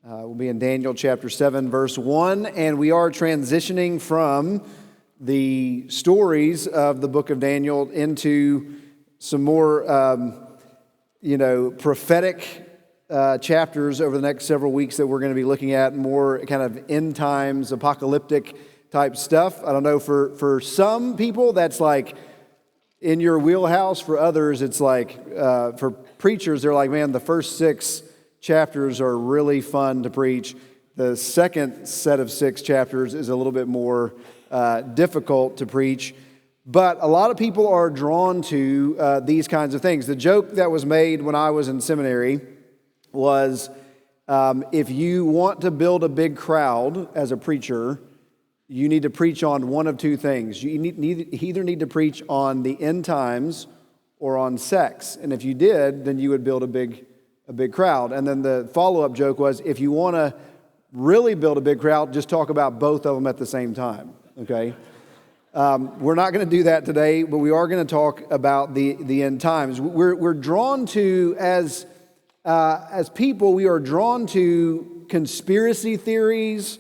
We'll be in Daniel chapter 7, verse 1, and we are transitioning from the stories of the book of Daniel into some more, prophetic chapters over the next several weeks that we're going to be looking at, more kind of end times, apocalyptic type stuff. I don't know, for some people, that's like in your wheelhouse. For others, it's like, for preachers, they're like, man, the first 6 chapters are really fun to preach. The second set of 6 chapters is a little bit more difficult to preach. But a lot of people are drawn to these kinds of things. The joke that was made when I was in seminary was, if you want to build a big crowd as a preacher, you need to preach on one of 2 things. You either need to preach on the end times or on sex. And if you did, then you would build a big crowd. And then the follow-up joke was, if you want to really build a big crowd, just talk about both of them at the same time, okay? We're not going to do that today, but we are going to talk about the end times. We're drawn to, as people, we are drawn to conspiracy theories.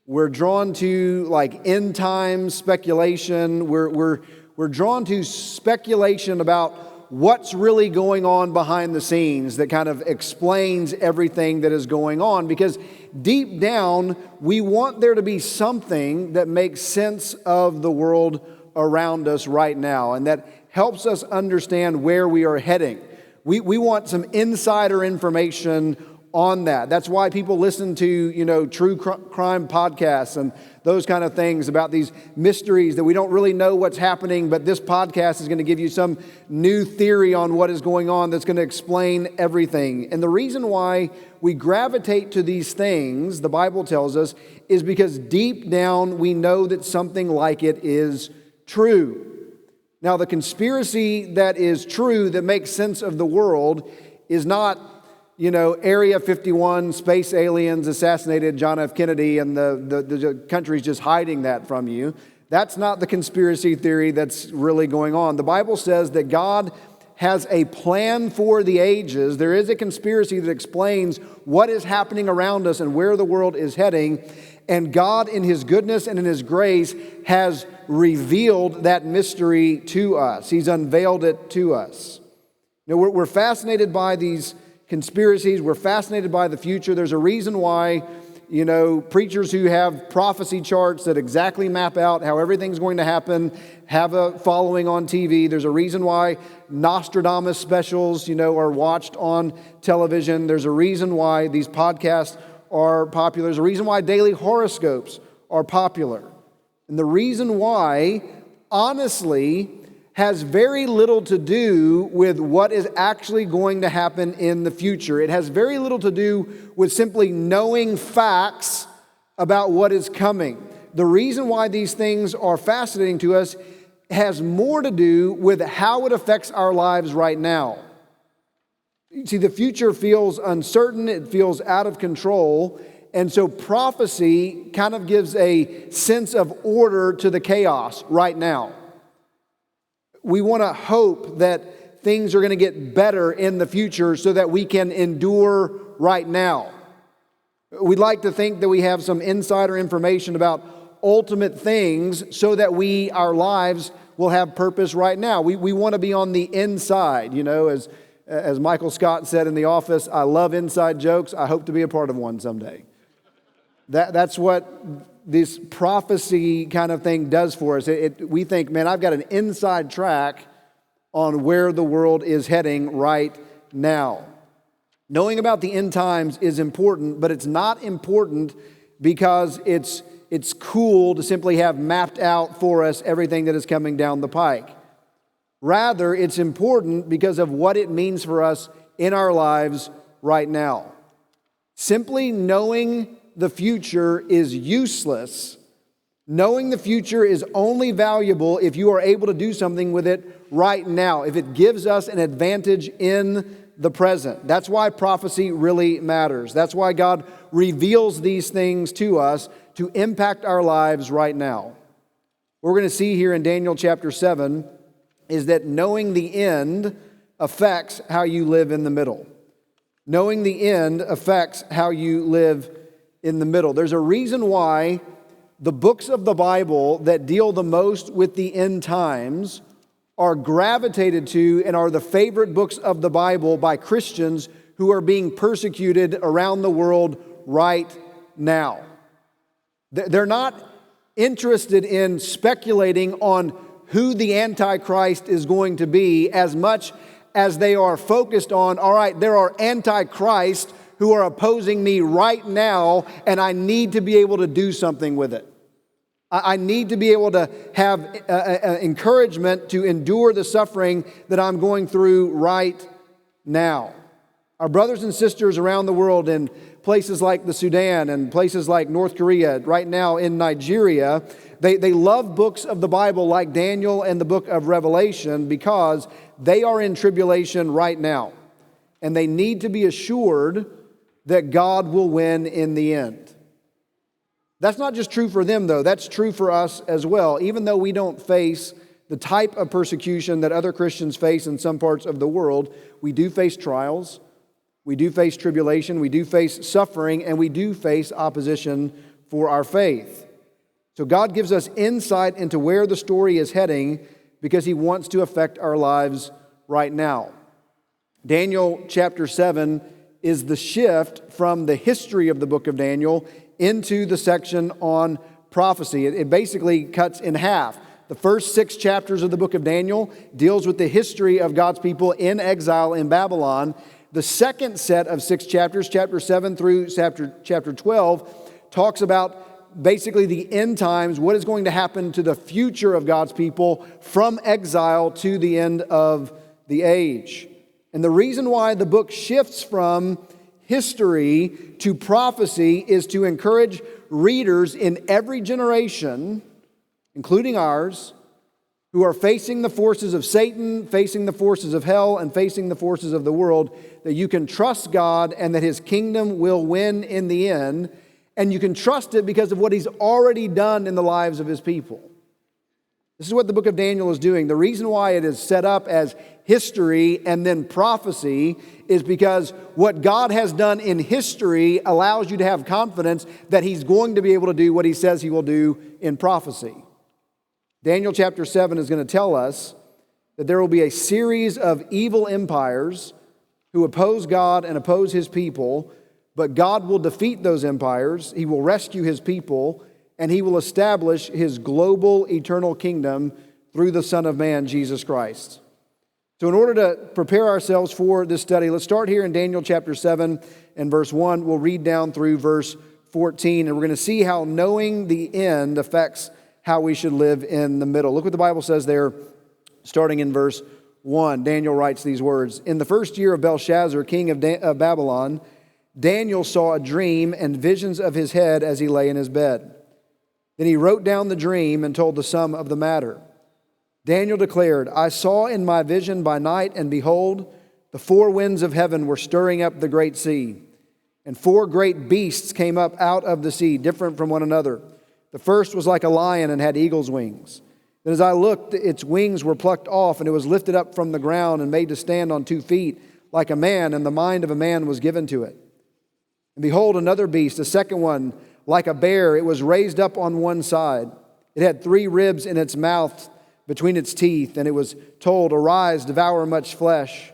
We're drawn to like end time speculation. We're drawn to speculation about what's really going on behind the scenes that kind of explains everything that is going on, because deep down we want there to be something that makes sense of the world around us right now and that helps us understand where we are heading. We want some insider information on that. That's why people listen to, true crime podcasts and those kind of things about these mysteries that we don't really know what's happening, but this podcast is going to give you some new theory on what is going on that's going to explain everything. And the reason why we gravitate to these things, the Bible tells us, is because deep down we know that something like it is true. Now, the conspiracy that is true, that makes sense of the world, is not Area 51, space aliens assassinated John F. Kennedy and the country's just hiding that from you. That's not the conspiracy theory that's really going on. The Bible says that God has a plan for the ages. There is a conspiracy that explains what is happening around us and where the world is heading. And God, in His goodness and in His grace, has revealed that mystery to us. He's unveiled it to us. We're fascinated by these conspiracies. We're fascinated by the future. There's a reason why, preachers who have prophecy charts that exactly map out how everything's going to happen have a following on TV. There's a reason why Nostradamus specials, are watched on television. There's a reason why these podcasts are popular. There's a reason why daily horoscopes are popular. And the reason why, honestly, has very little to do with what is actually going to happen in the future. It has very little to do with simply knowing facts about what is coming. The reason why these things are fascinating to us has more to do with how it affects our lives right now. See, the future feels uncertain, it feels out of control, and so prophecy kind of gives a sense of order to the chaos right now. We want to hope that things are going to get better in the future so that we can endure right now. We'd like to think that we have some insider information about ultimate things so that our lives will have purpose right now. We want to be on the inside, as Michael Scott said in The Office, I love inside jokes. I hope to be a part of one someday. That's what this prophecy kind of thing does for us. We think, man, I've got an inside track on where the world is heading right now. Knowing about the end times is important, but it's not important because it's cool to simply have mapped out for us everything that is coming down the pike. Rather, it's important because of what it means for us in our lives right now. Simply knowing the future is useless. Knowing the future is only valuable if you are able to do something with it right now, if it gives us an advantage in the present. That's why prophecy really matters. That's why God reveals these things to us to impact our lives right now. What we're going to see here in Daniel chapter 7 is that knowing the end affects how you live in the middle. Knowing the end affects how you live in the middle. There's a reason why the books of the Bible that deal the most with the end times are gravitated to and are the favorite books of the Bible by Christians who are being persecuted around the world right now. They're not interested in speculating on who the Antichrist is going to be as much as they are focused on, all right, there are Antichrists who are opposing me right now, and I need to be able to do something with it. I need to be able to have encouragement to endure the suffering that I'm going through right now. Our brothers and sisters around the world in places like the Sudan and places like North Korea, right now in Nigeria, they love books of the Bible like Daniel and the book of Revelation because they are in tribulation right now. And they need to be assured that God will win in the end. That's not just true for them, though. That's true for us as well. Even though we don't face the type of persecution that other Christians face in some parts of the world, we do face trials, we do face tribulation, we do face suffering, and we do face opposition for our faith. So God gives us insight into where the story is heading because He wants to affect our lives right now. Daniel chapter 7 is the shift from the history of the book of Daniel into the section on prophecy. It basically cuts in half. The first 6 chapters of the book of Daniel deals with the history of God's people in exile in Babylon. The second set of 6 chapters, chapter 7 through chapter 12, talks about basically the end times, what is going to happen to the future of God's people from exile to the end of the age. And the reason why the book shifts from history to prophecy is to encourage readers in every generation, including ours, who are facing the forces of Satan, facing the forces of hell, and facing the forces of the world, that you can trust God and that His kingdom will win in the end. And you can trust it because of what He's already done in the lives of His people. This is what the book of Daniel is doing. The reason why it is set up as history and then prophecy is because what God has done in history allows you to have confidence that He's going to be able to do what He says He will do in prophecy. Daniel chapter 7 is going to tell us that there will be a series of evil empires who oppose God and oppose His people, but God will defeat those empires, He will rescue His people, and He will establish His global eternal kingdom through the Son of Man, Jesus Christ. So in order to prepare ourselves for this study, let's start here in Daniel chapter 7 and verse 1. We'll read down through verse 14, and we're going to see how knowing the end affects how we should live in the middle. Look what the Bible says there, starting in verse 1. Daniel writes these words, "In the first year of Belshazzar, king of Babylon, Daniel saw a dream and visions of his head as he lay in his bed. Then he wrote down the dream and told the sum of the matter. Daniel declared, I saw in my vision by night, and behold, the 4 winds of heaven were stirring up the great sea. And 4 great beasts came up out of the sea, different from one another. The first was like a lion and had eagle's wings. Then as I looked, its wings were plucked off, and it was lifted up from the ground and made to stand on 2 feet like a man, and the mind of a man was given to it. And behold, another beast, a second one, like a bear. It was raised up on one side. It had 3 ribs in its mouth between its teeth, and it was told, Arise, devour much flesh.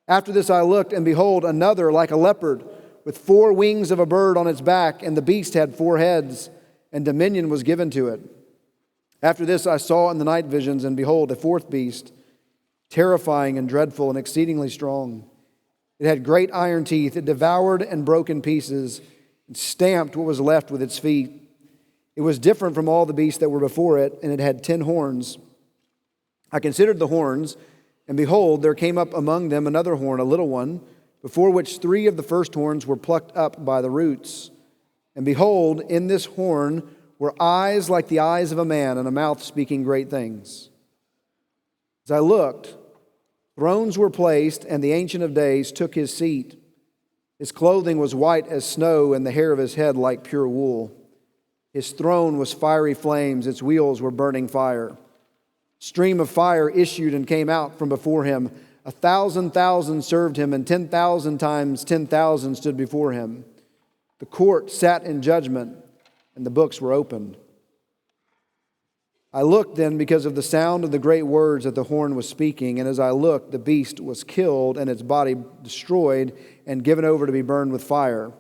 After this I looked, and behold, another like a leopard, with 4 wings of a bird on its back, and the beast had 4 heads, and dominion was given to it. After this I saw in the night visions, and behold, a 4th beast, terrifying and dreadful and exceedingly strong. It had great iron teeth. It devoured and broke in pieces, and stamped what was left with its feet. It was different from all the beasts that were before it, and it had 10 horns. I considered the horns, and behold, there came up among them another horn, a little one, before which 3 of the first horns were plucked up by the roots. And behold, in this horn were eyes like the eyes of a man, and a mouth speaking great things. As I looked, thrones were placed, and the Ancient of Days took his seat. His clothing was white as snow, and the hair of his head like pure wool. His throne was fiery flames, its wheels were burning fire. Stream of fire issued and came out from before him. 1,000,000 served him, and 10,000 times 10,000 stood before him. The court sat in judgment, and the books were opened. I looked then because of the sound of the great words that the horn was speaking, and as I looked, the beast was killed, and its body destroyed, and given over to be burned with fire.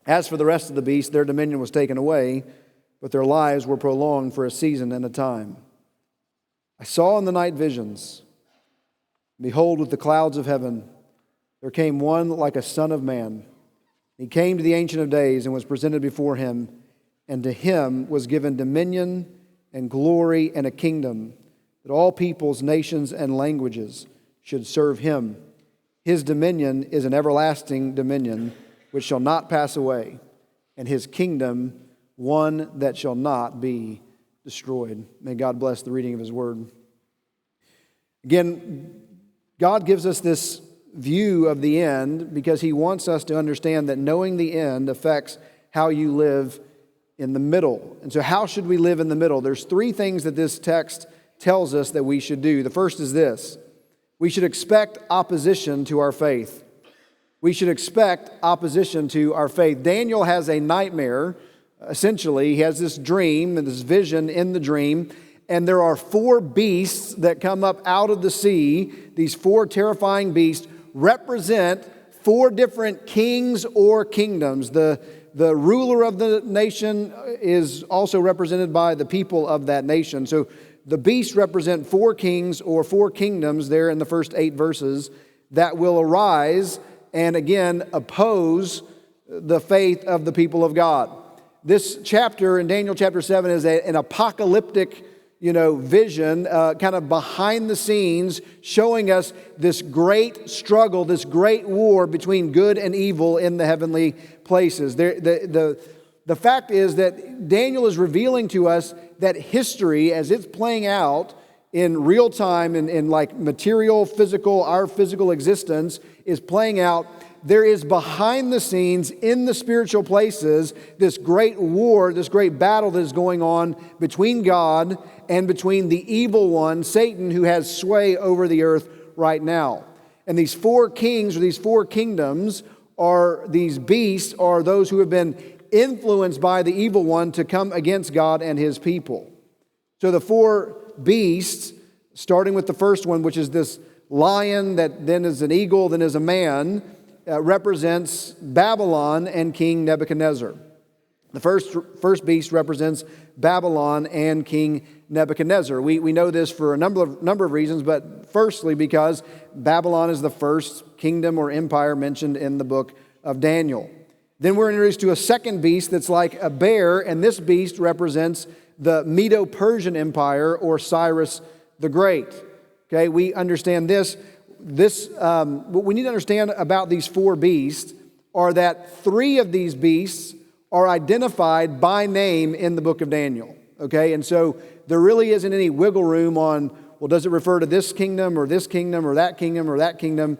As for the rest of the beasts, their dominion was taken away, but their lives were prolonged for a season and a time. I saw in the night visions. Behold, with the clouds of heaven, there came one like a son of man. He came to the Ancient of Days and was presented before him, and to him was given dominion and glory and a kingdom, that all peoples, nations, and languages should serve him. His dominion is an everlasting dominion which shall not pass away, and his kingdom one that shall not be destroyed. May God bless the reading of his word. Again, God gives us this view of the end because he wants us to understand that knowing the end affects how you live in the middle. And so how should we live in the middle? There's three things that this text tells us that we should do. The first is this: we should expect opposition to our faith. We should expect opposition to our faith. Daniel has a nightmare. Essentially, he has this dream and this vision in the dream, and there are four beasts that come up out of the sea. These four terrifying beasts represent four different kings or kingdoms. The ruler of the nation is also represented by the people of that nation. So the beasts represent four kings or four kingdoms there in the first 8 verses that will arise and again oppose the faith of the people of God. This chapter in Daniel chapter 7 is an apocalyptic vision, kind of behind the scenes, showing us this great struggle, this great war between good and evil in the heavenly places. The fact is that Daniel is revealing to us that history, as it's playing out in real time, in like material, physical, our physical existence is playing out. There is behind the scenes in the spiritual places this great war, this great battle that is going on between God and between the evil one, Satan, who has sway over the earth right now. And these four kings or these four kingdoms are these beasts, are those who have been influenced by the evil one to come against God and his people. So the four beasts, starting with the first one, which is this lion that then is an eagle, then is a man, represents Babylon and King Nebuchadnezzar. The first beast represents Babylon and King Nebuchadnezzar. We know this for a number of reasons, but firstly because Babylon is the first kingdom or empire mentioned in the book of Daniel. Then we're introduced to a second beast that's like a bear, and this beast represents the Medo-Persian Empire or Cyrus the Great. Okay, we understand this. What we need to understand about these four beasts are that 3 of these beasts are identified by name in the book of Daniel. Okay, and so there really isn't any wiggle room on, well, does it refer to this kingdom or that kingdom or that kingdom?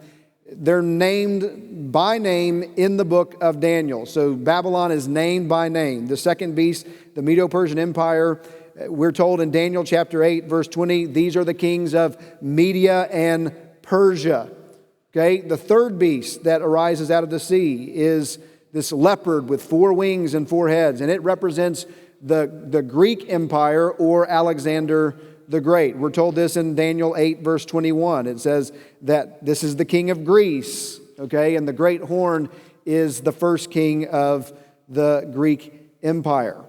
They're named by name in the book of Daniel. So Babylon is named by name. The second beast, the Medo-Persian Empire, we're told in Daniel chapter 8, verse 20, these are the kings of Media and Persia. Okay, the third beast that arises out of the sea is this leopard with 4 wings and 4 heads, and it represents the Greek Empire or Alexander the Great. We're told this in Daniel 8, verse 21. It says that this is the king of Greece, okay, and the great horn is the first king of the Greek Empire.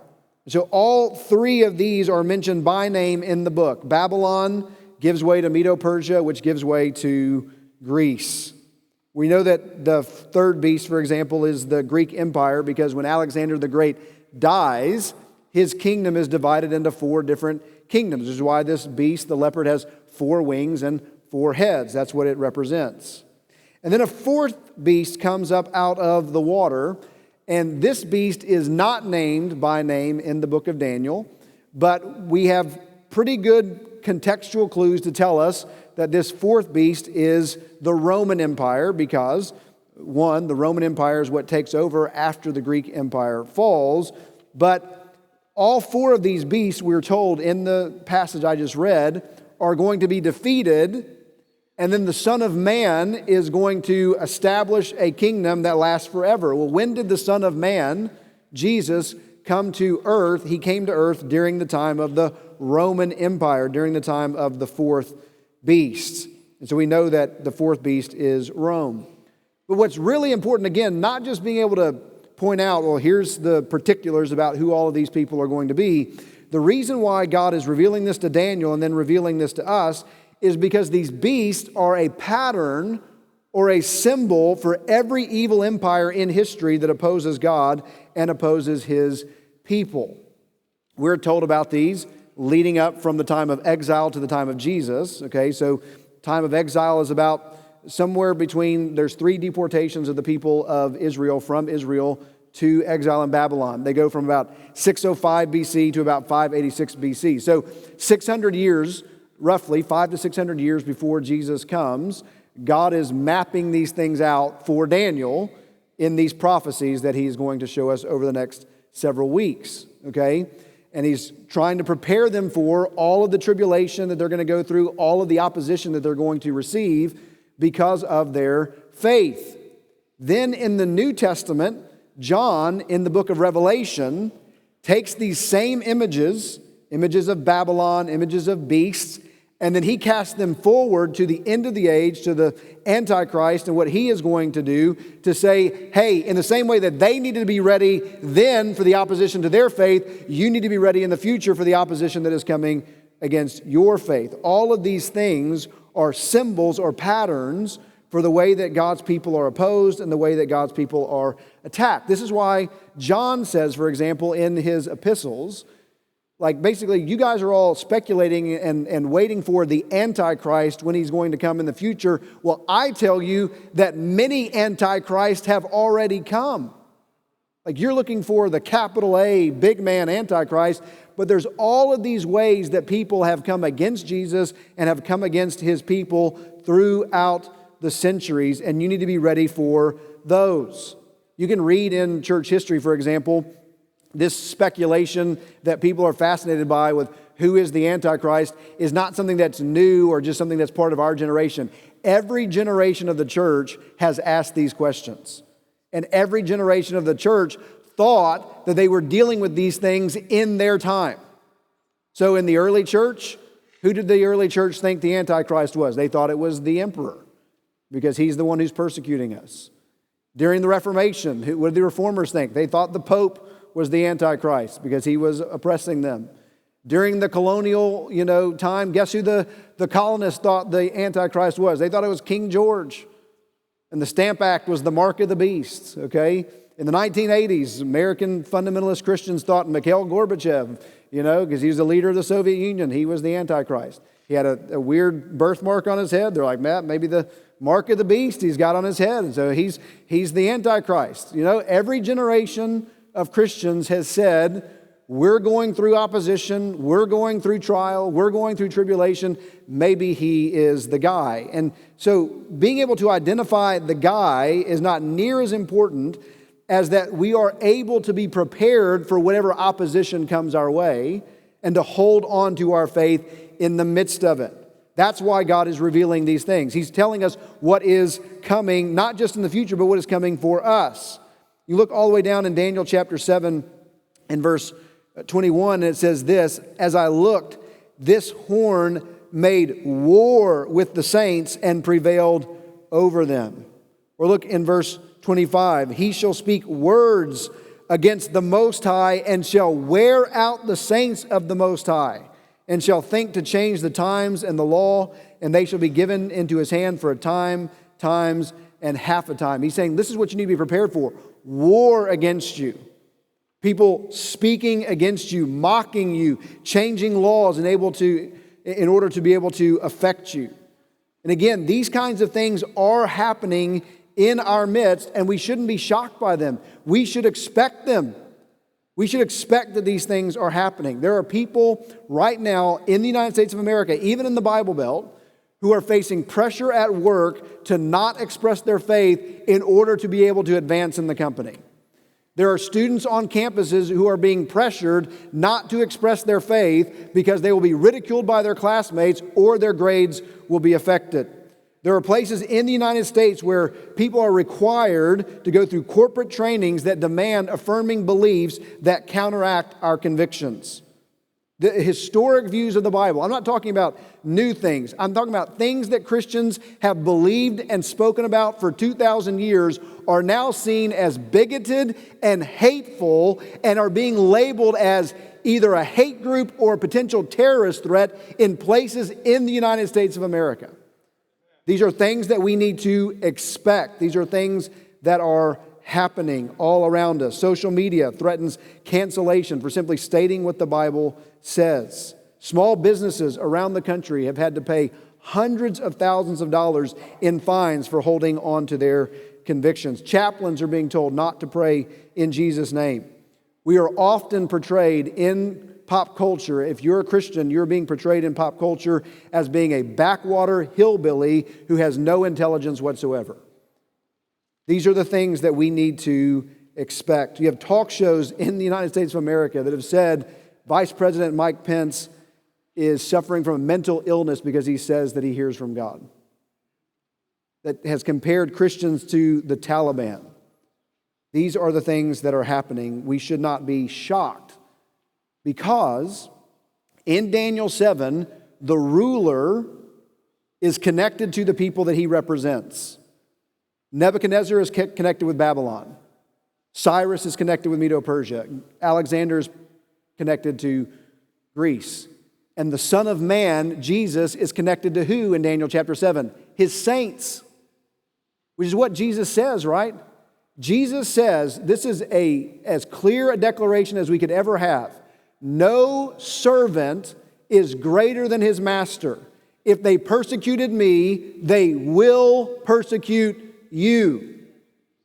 So all 3 of these are mentioned by name in the book. Babylon gives way to Medo-Persia, which gives way to Greece. We know that the third beast, for example, is the Greek Empire because when Alexander the Great dies, his kingdom is divided into 4 different kingdoms. This is why this beast, the leopard, has 4 wings and 4 heads. That's what it represents. And then a fourth beast comes up out of the water, and this beast is not named by name in the book of Daniel, but we have pretty good contextual clues to tell us that this fourth beast is the Roman Empire because, one, the Roman Empire is what takes over after the Greek Empire falls, but all 4 of these beasts, we're told in the passage I just read, are going to be defeated And then the Son of Man is going to establish a kingdom that lasts forever. Well, when did the Son of Man, Jesus, come to earth? He came to earth during the time of the Roman Empire, during the time of the fourth beast. And so we know that the fourth beast is Rome. But what's really important, again, not just being able to point out, well, here's the particulars about who all of these people are going to be. The reason why God is revealing this to Daniel and then revealing this to us is because these beasts are a pattern or a symbol for every evil empire in history that opposes God and opposes His people. We're told about these leading up from the time of exile to the time of Jesus. Okay, so time of exile is about somewhere between, there's 3 deportations of the people of Israel from Israel to exile in Babylon. They go from about 605 BC to about 586 BC. So 600 years, roughly 500 to 600 years before Jesus comes, God is mapping these things out for Daniel in these prophecies that He's going to show us over the next several weeks, okay? And He's trying to prepare them for all of the tribulation that they're going to go through, all of the opposition that they're going to receive because of their faith. Then in the New Testament, John, in the book of Revelation, takes these same images of Babylon, images of beasts, and then he casts them forward to the end of the age, to the Antichrist and what he is going to do to say, hey, in the same way that they needed to be ready then for the opposition to their faith, you need to be ready in the future for the opposition that is coming against your faith. All of these things are symbols or patterns for the way that God's people are opposed and the way that God's people are attacked. This is why John says, for example, in his epistles, like basically you guys are all speculating and waiting for the Antichrist when he's going to come in the future. Well, I tell you that many Antichrists have already come. Like you're looking for the capital A, big man Antichrist, but there's all of these ways that people have come against Jesus and have come against His people throughout the centuries, and you need to be ready for those. You can read in church history, for example, this speculation that people are fascinated by with who is the Antichrist is not something that's new or just something that's part of our generation. Every generation of the church has asked these questions. And every generation of the church thought that they were dealing with these things in their time. So in the early church, who did the early church think the Antichrist was? They thought it was the emperor because he's the one who's persecuting us. During the Reformation, what did the Reformers think? They thought the Pope was the Antichrist because he was oppressing them. During the colonial, time, guess who the colonists thought the Antichrist was? They thought it was King George. And the Stamp Act was the mark of the beast, okay? In the 1980s, American fundamentalist Christians thought Mikhail Gorbachev, because he was the leader of the Soviet Union, he was the Antichrist. He had a weird birthmark on his head. They're like, Matt, maybe the mark of the beast he's got on his head. And so he's the Antichrist. Every generation of Christians has said, we're going through opposition, we're going through trial, we're going through tribulation, maybe he is the guy. And so being able to identify the guy is not near as important as that we are able to be prepared for whatever opposition comes our way and to hold on to our faith in the midst of it. That's why God is revealing these things. He's telling us what is coming, not just in the future, but what is coming for us. You look all the way down in Daniel chapter 7 and verse 21, and it says this, as I looked, this horn made war with the saints and prevailed over them. Or look in verse 25, he shall speak words against the Most High and shall wear out the saints of the Most High and shall think to change the times and the law, and they shall be given into his hand for a time, times, and half a time. He's saying this is what you need to be prepared for. War against you. People speaking against you, mocking you, changing laws in order to be able to affect you. And again, these kinds of things are happening in our midst, and we shouldn't be shocked by them. We should expect them. We should expect that these things are happening. There are people right now in the United States of America, even in the Bible Belt, who are facing pressure at work to not express their faith in order to be able to advance in the company. There are students on campuses who are being pressured not to express their faith because they will be ridiculed by their classmates or their grades will be affected. There are places in the United States where people are required to go through corporate trainings that demand affirming beliefs that counteract our convictions. The historic views of the Bible. I'm not talking about new things. I'm talking about things that Christians have believed and spoken about for 2,000 years are now seen as bigoted and hateful and are being labeled as either a hate group or a potential terrorist threat in places in the United States of America. These are things that we need to expect. These are things that are happening all around us. Social media threatens cancellation for simply stating what the Bible says. Small businesses around the country have had to pay hundreds of thousands of dollars in fines for holding on to their convictions. Chaplains are being told not to pray in Jesus' name. We are often portrayed in pop culture. If you're a Christian, you're being portrayed in pop culture as being a backwater hillbilly who has no intelligence whatsoever. These are the things that we need to expect. You have talk shows in the United States of America that have said Vice President Mike Pence is suffering from a mental illness because he says that he hears from God. That has compared Christians to the Taliban. These are the things that are happening. We should not be shocked because in Daniel 7, the ruler is connected to the people that he represents. Nebuchadnezzar is connected with Babylon. Cyrus is connected with Medo-Persia. Alexander is connected to Greece. And the Son of Man, Jesus, is connected to who in Daniel chapter 7? His saints. Which is what Jesus says, right? Jesus says, this is as clear a declaration as we could ever have. No servant is greater than his master. If they persecuted me, they will persecute you.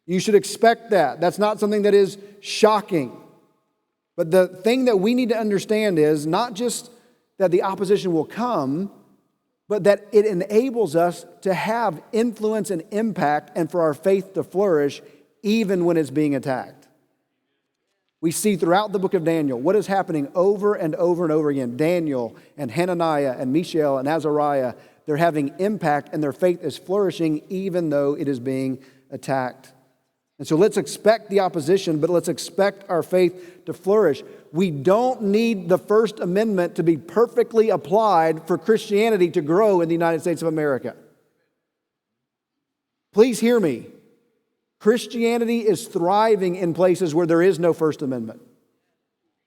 You should expect that. That's not something that is shocking. But the thing that we need to understand is not just that the opposition will come, but that it enables us to have influence and impact and for our faith to flourish even when it's being attacked. We see throughout the book of Daniel what is happening over and over and over again. Daniel and Hananiah and Mishael and Azariah, they're having impact and their faith is flourishing even though it is being attacked. And so let's expect the opposition, but let's expect our faith to flourish. We don't need the First Amendment to be perfectly applied for Christianity to grow in the United States of America. Please hear me. Christianity is thriving in places where there is no First Amendment.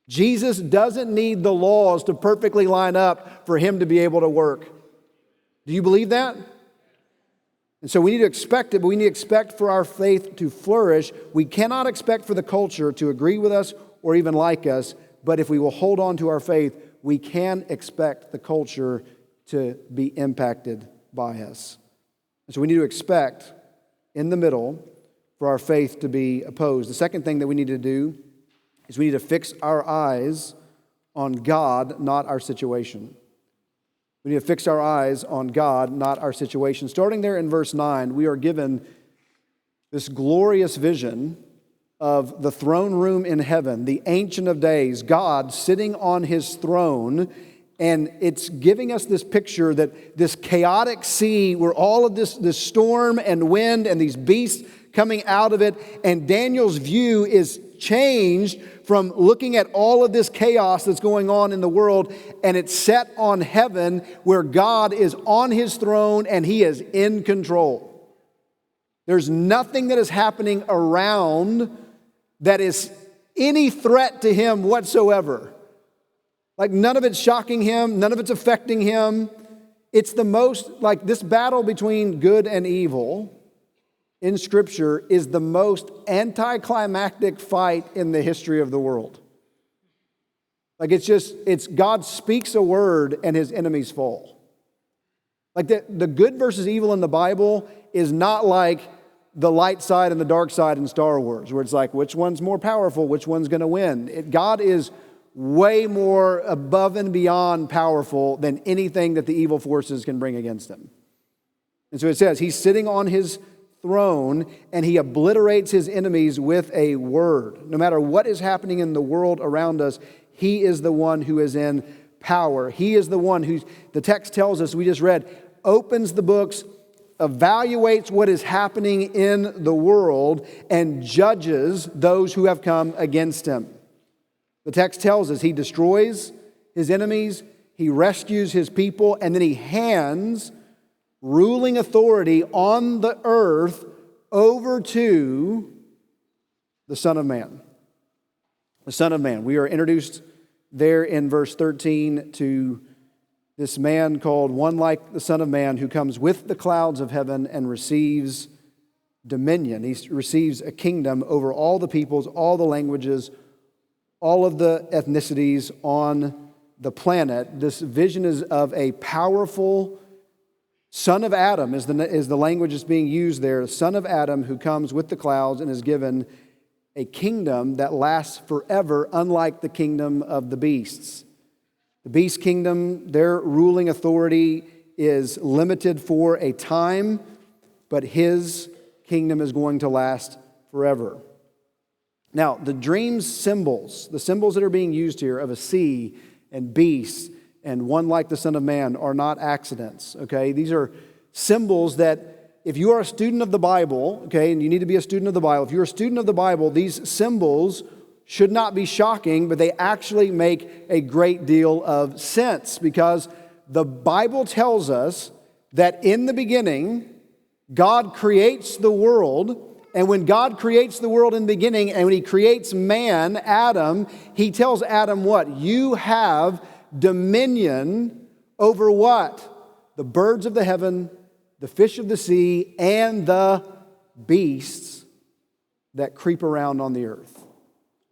Jesus doesn't need the laws to perfectly line up for him to be able to work. Do you believe that? And so we need to expect it, but we need to expect for our faith to flourish. We cannot expect for the culture to agree with us or even like us, but if we will hold on to our faith, we can expect the culture to be impacted by us. And so we need to expect in the middle for our faith to be opposed. The second thing that we need to do is we need to fix our eyes on God, not our situation. We need to fix our eyes on God, not our situation. Starting there in verse 9, we are given this glorious vision of the throne room in heaven, the Ancient of Days, God sitting on his throne. And it's giving us this picture that this chaotic sea where all of this storm and wind and these beasts coming out of it, and Daniel's view is changed from looking at all of this chaos that's going on in the world, and it's set on heaven where God is on his throne and he is in control. There's nothing that is happening around that is any threat to him whatsoever. Like none of it's shocking him, none of it's affecting him. It's the most, like this battle between good and evil in Scripture is the most anticlimactic fight in the history of the world. Like it's God speaks a word and his enemies fall. Like the good versus evil in the Bible is not like the light side and the dark side in Star Wars, where it's like, which one's more powerful, which one's going to win. God is way more above and beyond powerful than anything that the evil forces can bring against him. And so it says, he's sitting on his throne and he obliterates his enemies with a word. No matter what is happening in the world around us, he is the one who is in power. He is the one who, the text tells us, we just read, opens the books, evaluates what is happening in the world and judges those who have come against him. The text tells us he destroys his enemies, he rescues his people, and then he hands ruling authority on the earth over to the Son of Man. The Son of Man. We are introduced there in verse 13 to this man called one like the Son of Man, who comes with the clouds of heaven and receives dominion. He receives a kingdom over all the peoples, all the languages, all of the ethnicities on the planet. This vision is of a powerful son of Adam, is the language that's being used there. Son of Adam who comes with the clouds and is given a kingdom that lasts forever, unlike the kingdom of the beasts. The beast kingdom, their ruling authority is limited for a time, but his kingdom is going to last forever. Now, the dream's symbols, the symbols that are being used here of a sea and beasts and one like the Son of Man are not accidents, okay? These are symbols that if you are a student of the Bible, okay, and you need to be a student of the Bible, if you're a student of the Bible, these symbols should not be shocking, but they actually make a great deal of sense, because the Bible tells us that in the beginning, God creates the world, and when God creates the world in the beginning, and when he creates man, Adam, he tells Adam what? You have dominion over what? The birds of the heaven, the fish of the sea, and the beasts that creep around on the earth.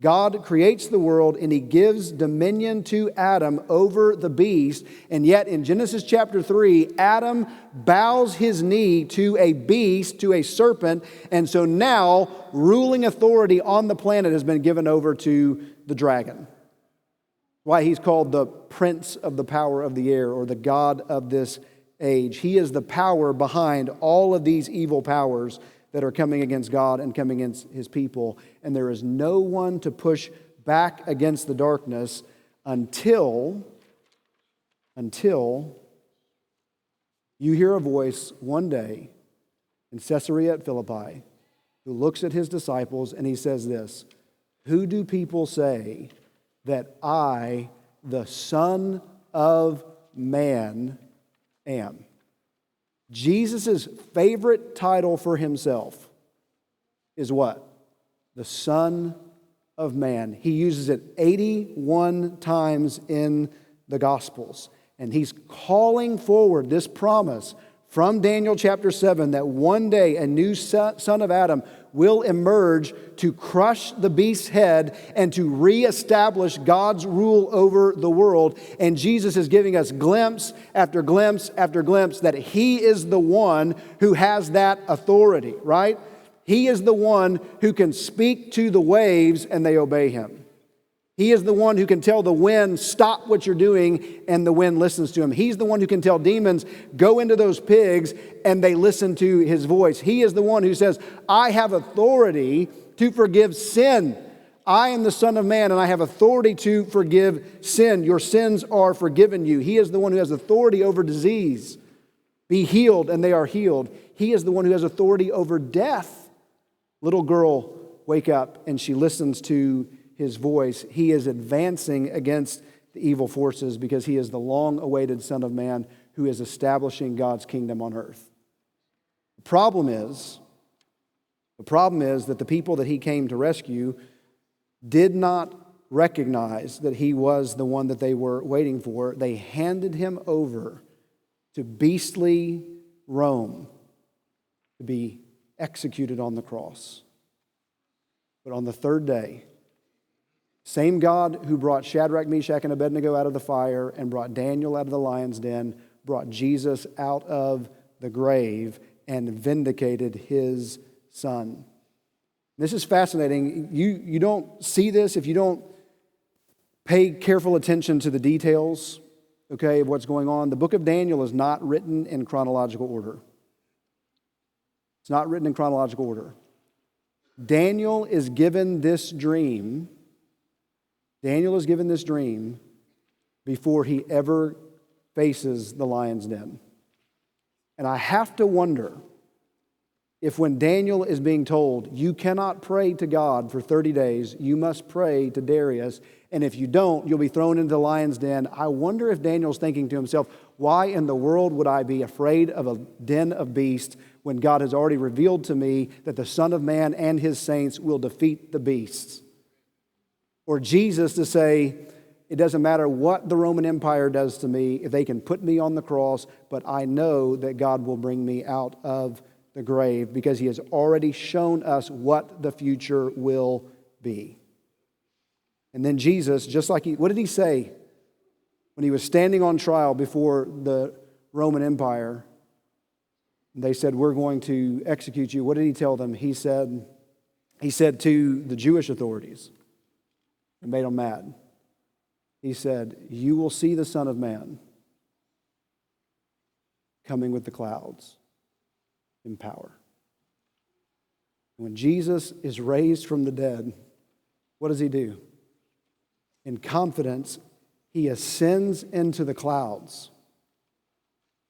God creates the world and he gives dominion to Adam over the beast. And yet in Genesis chapter 3, Adam bows his knee to a beast, to a serpent. And so now ruling authority on the planet has been given over to the dragon. Why he's called the prince of the power of the air, or the god of this age. He is the power behind all of these evil powers that are coming against God and coming against his people. And there is no one to push back against the darkness until you hear a voice one day in Caesarea at Philippi who looks at his disciples and he says this: "Who do people say that I, the Son of Man, am?" Jesus' favorite title for himself is what? The Son of Man. He uses it 81 times in the Gospels. And he's calling forward this promise from Daniel chapter 7 that one day a new son of Adam will emerge to crush the beast's head and to reestablish God's rule over the world. And Jesus is giving us glimpse after glimpse after glimpse that he is the one who has that authority, right? He is the one who can speak to the waves and they obey him. He is the one who can tell the wind, stop what you're doing, and the wind listens to him. He's the one who can tell demons, go into those pigs, and they listen to his voice. He is the one who says, I have authority to forgive sin. I am the Son of Man, and I have authority to forgive sin. Your sins are forgiven you. He is the one who has authority over disease. Be healed, and they are healed. He is the one who has authority over death. Little girl, wake up, and she listens to his voice. He is advancing against the evil forces because he is the long-awaited Son of Man who is establishing God's kingdom on earth. The problem is that the people that he came to rescue did not recognize that he was the one that they were waiting for. They handed him over to beastly Rome to be executed on the cross. But on the third day, same God who brought Shadrach, Meshach, and Abednego out of the fire and brought Daniel out of the lion's den, brought Jesus out of the grave and vindicated his Son. This is fascinating. You don't see this if you don't pay careful attention to the details, okay, of what's going on. The book of Daniel is not written in chronological order. It's not written in chronological order. Daniel is given this dream before he ever faces the lion's den. And I have to wonder if when Daniel is being told, you cannot pray to God for 30 days, you must pray to Darius, and if you don't, you'll be thrown into the lion's den. I wonder if Daniel's thinking to himself, why in the world would I be afraid of a den of beasts when God has already revealed to me that the Son of Man and his saints will defeat the beasts? Or Jesus to say, it doesn't matter what the Roman Empire does to me, if they can put me on the cross, but I know that God will bring me out of the grave because he has already shown us what the future will be. And then Jesus, just like what did he say when he was standing on trial before the Roman Empire? They said, we're going to execute you. What did he tell them? He said to the Jewish authorities, and made them mad. He said, you will see the Son of Man coming with the clouds in power. When Jesus is raised from the dead, what does he do? In confidence, he ascends into the clouds.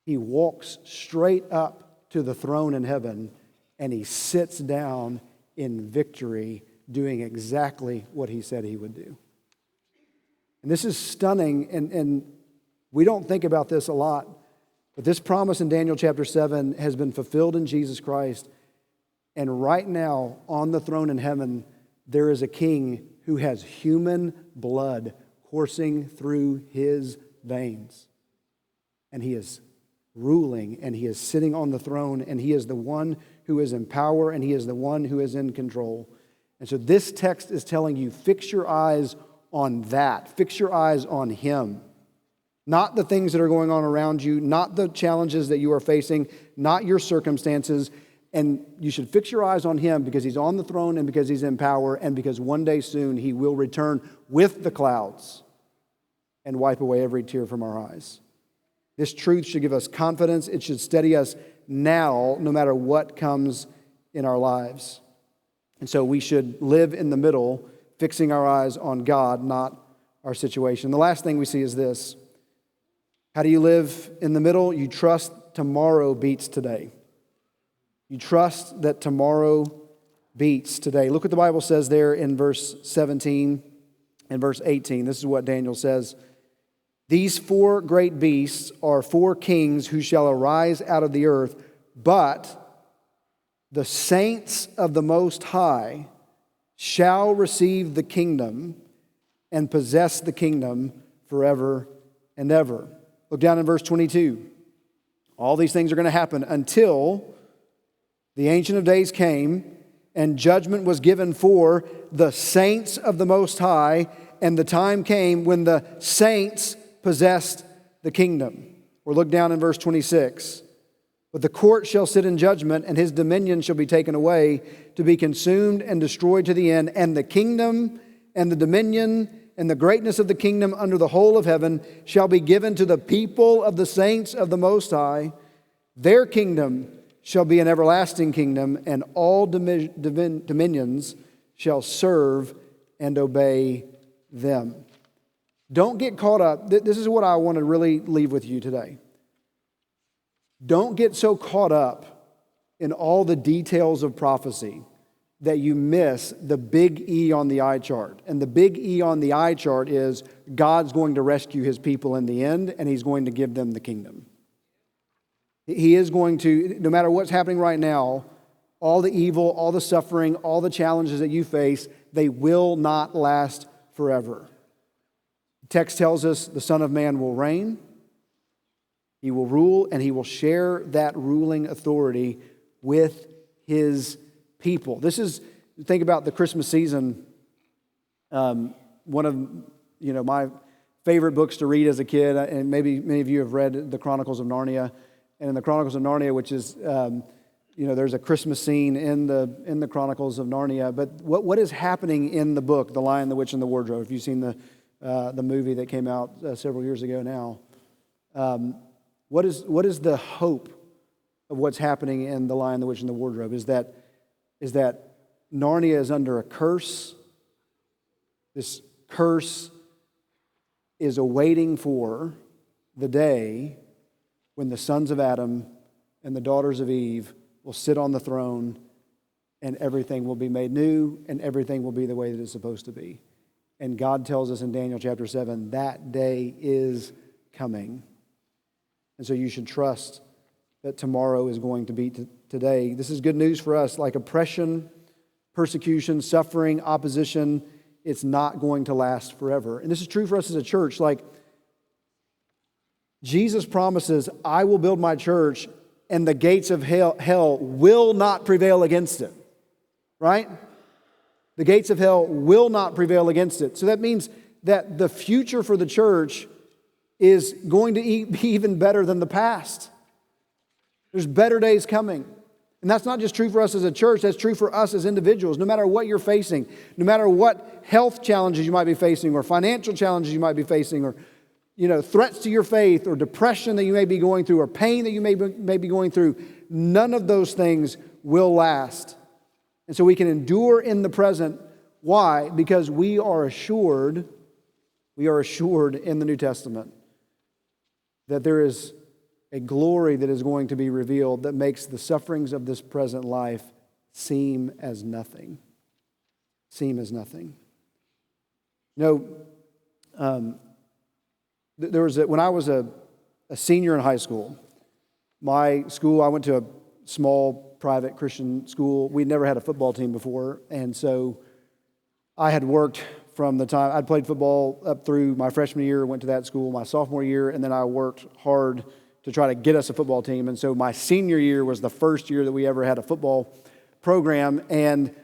He walks straight up to the throne in heaven, and he sits down in victory, doing exactly what he said he would do. And this is stunning, and we don't think about this a lot, but this promise in Daniel chapter 7 has been fulfilled in Jesus Christ. And right now, on the throne in heaven, there is a king who has human blood coursing through his veins. And he is ruling, and he is sitting on the throne, and he is the one who is in power, and he is the one who is in control. And so this text is telling you, fix your eyes on that. Fix your eyes on him. Not the things that are going on around you, not the challenges that you are facing, not your circumstances. And you should fix your eyes on him because he's on the throne and because he's in power and because one day soon he will return with the clouds and wipe away every tear from our eyes. This truth should give us confidence. It should steady us now, no matter what comes in our lives. And so we should live in the middle, fixing our eyes on God, not our situation. The last thing we see is this. How do you live in the middle? You trust tomorrow beats today. You trust that tomorrow beats today. Look what the Bible says there in verse 17 and verse 18. This is what Daniel says. These four great beasts are four kings who shall arise out of the earth, but the saints of the Most High shall receive the kingdom and possess the kingdom forever and ever. Look down in verse 22. All these things are going to happen until the Ancient of Days came and judgment was given for the saints of the Most High, and the time came when the saints possessed the kingdom. Or look down in verse 26. But the court shall sit in judgment, and his dominion shall be taken away, to be consumed and destroyed to the end. And the kingdom and the dominion and the greatness of the kingdom under the whole of heaven shall be given to the people of the saints of the Most High. Their kingdom shall be an everlasting kingdom, and all dominions shall serve and obey them. Don't get caught up. This is what I want to really leave with you today. Don't get so caught up in all the details of prophecy that you miss the big E on the eye chart. And the big E on the eye chart is God's going to rescue his people in the end, and he's going to give them the kingdom. He is going to, no matter what's happening right now, all the evil, all the suffering, all the challenges that you face, they will not last forever. The text tells us the Son of Man will reign, he will rule, and he will share that ruling authority with his people. This is, think about the Christmas season. One of my favorite books to read as a kid, and maybe many of you have read the Chronicles of Narnia. And in the Chronicles of Narnia, which is, there's a Christmas scene in the Chronicles of Narnia. But what is happening in the book, The Lion, the Witch, and the Wardrobe? If you've seen the movie that came out several years ago now, what is the hope of what's happening in The Lion, the Witch, and the Wardrobe? Is that Narnia is under a curse. This curse is awaiting for the day when the sons of Adam and the daughters of Eve will sit on the throne, and everything will be made new, and everything will be the way that it's supposed to be. And God tells us in Daniel chapter 7, that day is coming. And so you should trust that tomorrow is going to be today. This is good news for us. Like oppression, persecution, suffering, opposition, it's not going to last forever. And this is true for us as a church. Like, Jesus promises, I will build my church, and the gates of hell will not prevail against it. Right? The gates of hell will not prevail against it. So that means that the future for the church is going to be even better than the past. There's better days coming. And that's not just true for us as a church, that's true for us as individuals. No matter what you're facing, no matter what health challenges you might be facing, or financial challenges you might be facing, or threats to your faith, or depression that you may be going through, or pain that you may be going through, none of those things will last. And so we can endure in the present. Why? Because we are assured in the New Testament that there is a glory that is going to be revealed that makes the sufferings of this present life seem as nothing. Seem as nothing. When I was a senior in high school, my school, I went to a small private Christian school. We'd never had a football team before, and so I had worked from the time I'd played football up through my freshman year, went to that school my sophomore year, and then I worked hard to try to get us a football team. And so my senior year was the first year that we ever had a football program, and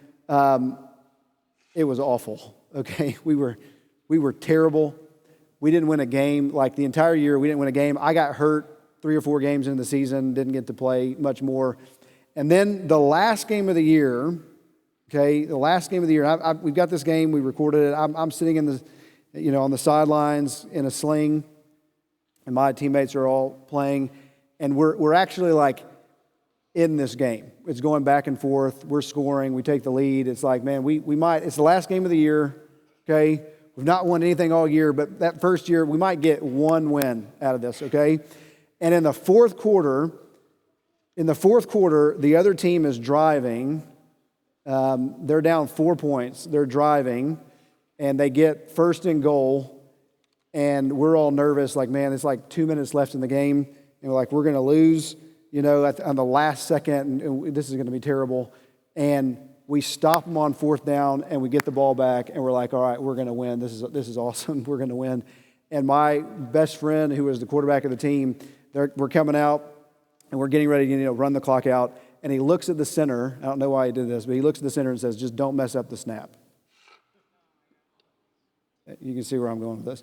it was awful. Okay, we were terrible. We didn't win a game. Like the entire year, we didn't win a game. I got hurt 3 or 4 games into the season, didn't get to play much more. And then the last game of the year, we've got this game, we recorded it. I'm sitting on the sidelines in a sling, and my teammates are all playing, and we're actually like in this game. It's going back and forth. We're scoring. We take the lead. It's like, man, we might. It's the last game of the year. Okay, we've not won anything all year, but that first year we might get one win out of this. Okay, and in the fourth quarter, the other team is driving. They're down 4 points. They're driving, and they get first and goal. And we're all nervous, like, man, it's like 2 minutes left in the game, and we're like, we're going to lose, on the last second, and this is going to be terrible. And we stop them on fourth down, and we get the ball back, and we're like, all right, we're going to win. This is awesome. We're going to win. And my best friend, who was the quarterback of the team, we're coming out, and we're getting ready to run the clock out. And he looks at the center. I don't know why he did this, but he looks at the center and says, just don't mess up the snap. You can see where I'm going with this.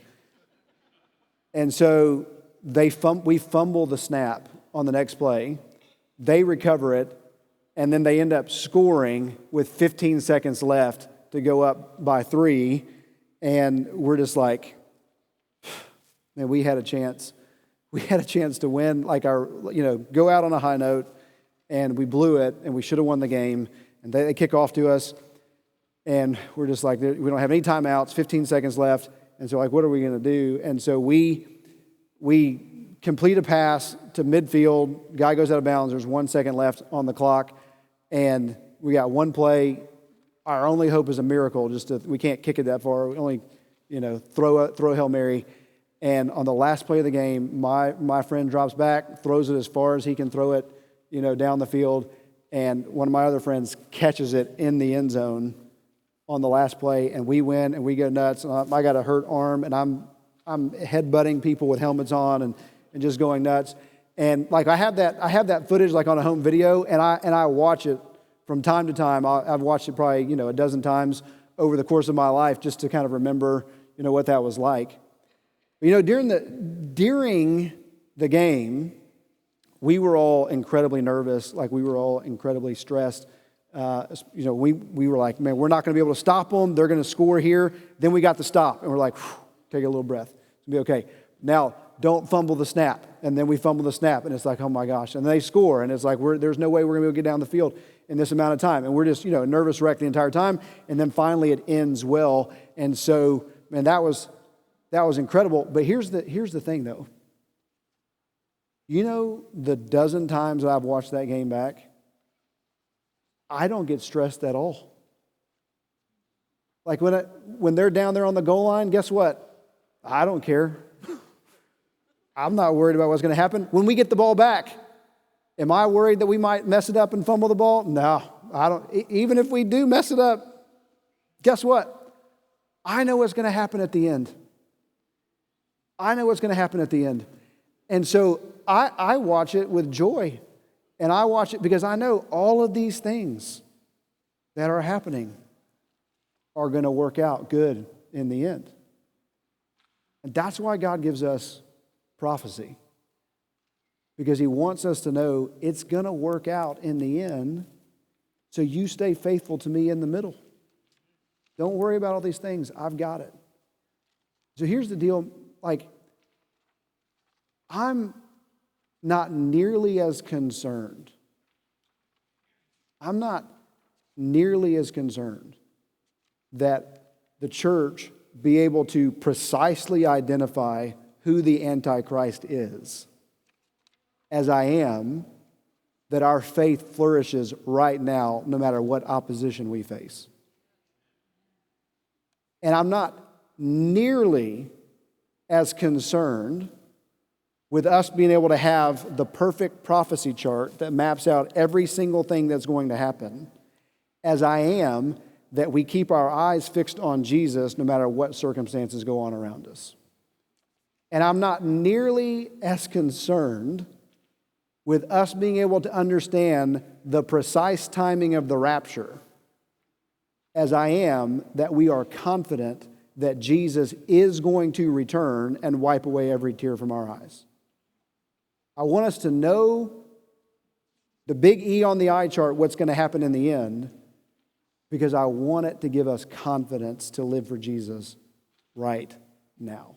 And so we fumble the snap on the next play. They recover it, and then they end up scoring with 15 seconds left to go up by 3. And we're just like, man, we had a chance. We had a chance to win, go out on a high note, and we blew it, and we should have won the game. And they kick off to us, and we're just like, we don't have any timeouts, 15 seconds left. And so, what are we going to do? And so we complete a pass to midfield. Guy goes out of bounds. There's 1 second left on the clock, and we got one play. Our only hope is a miracle. We can't kick it that far. We only, throw a Hail Mary. And on the last play of the game, my friend drops back, throws it as far as he can throw it, down the field, and one of my other friends catches it in the end zone on the last play, and we win, and we go nuts. And I got a hurt arm, and I'm headbutting people with helmets on and just going nuts. And I have that footage on a home video, and I watch it from time to time. I've watched it probably a dozen times over the course of my life just to kind of remember what that was like. During the game, we were all incredibly nervous. We were all incredibly stressed. We were like, man, we're not going to be able to stop them. They're going to score here. Then we got the stop, and we're like, take a little breath. It's going to be okay. Now, don't fumble the snap. And then we fumble the snap, and it's like, oh my gosh. And they score, and it's like, there's no way we're going to be able to get down the field in this amount of time. And we're just, nervous wreck the entire time. And then finally it ends well. And so, man, that was incredible. But here's the thing, though. You know, the dozen times that I've watched that game back, I don't get stressed at all. Like when they're down there on the goal line, guess what? I don't care. I'm not worried about what's going to happen. When we get the ball back, am I worried that we might mess it up and fumble the ball? No, I don't. Even if we do mess it up, guess what? I know what's going to happen at the end. I know what's going to happen at the end. And so I watch it with joy. And I watch it because I know all of these things that are happening are going to work out good in the end. And that's why God gives us prophecy. Because he wants us to know it's going to work out in the end, so you stay faithful to me in the middle. Don't worry about all these things. I've got it. So here's the deal. Like, I'm not nearly as concerned. I'm not nearly as concerned that the church be able to precisely identify who the Antichrist is, as I am that our faith flourishes right now, no matter what opposition we face. And I'm not nearly as concerned with us being able to have the perfect prophecy chart that maps out every single thing that's going to happen, as I am that we keep our eyes fixed on Jesus no matter what circumstances go on around us. And I'm not nearly as concerned with us being able to understand the precise timing of the rapture as I am that we are confident that Jesus is going to return and wipe away every tear from our eyes. I want us to know the big E on the eye chart, what's going to happen in the end, because I want it to give us confidence to live for Jesus right now.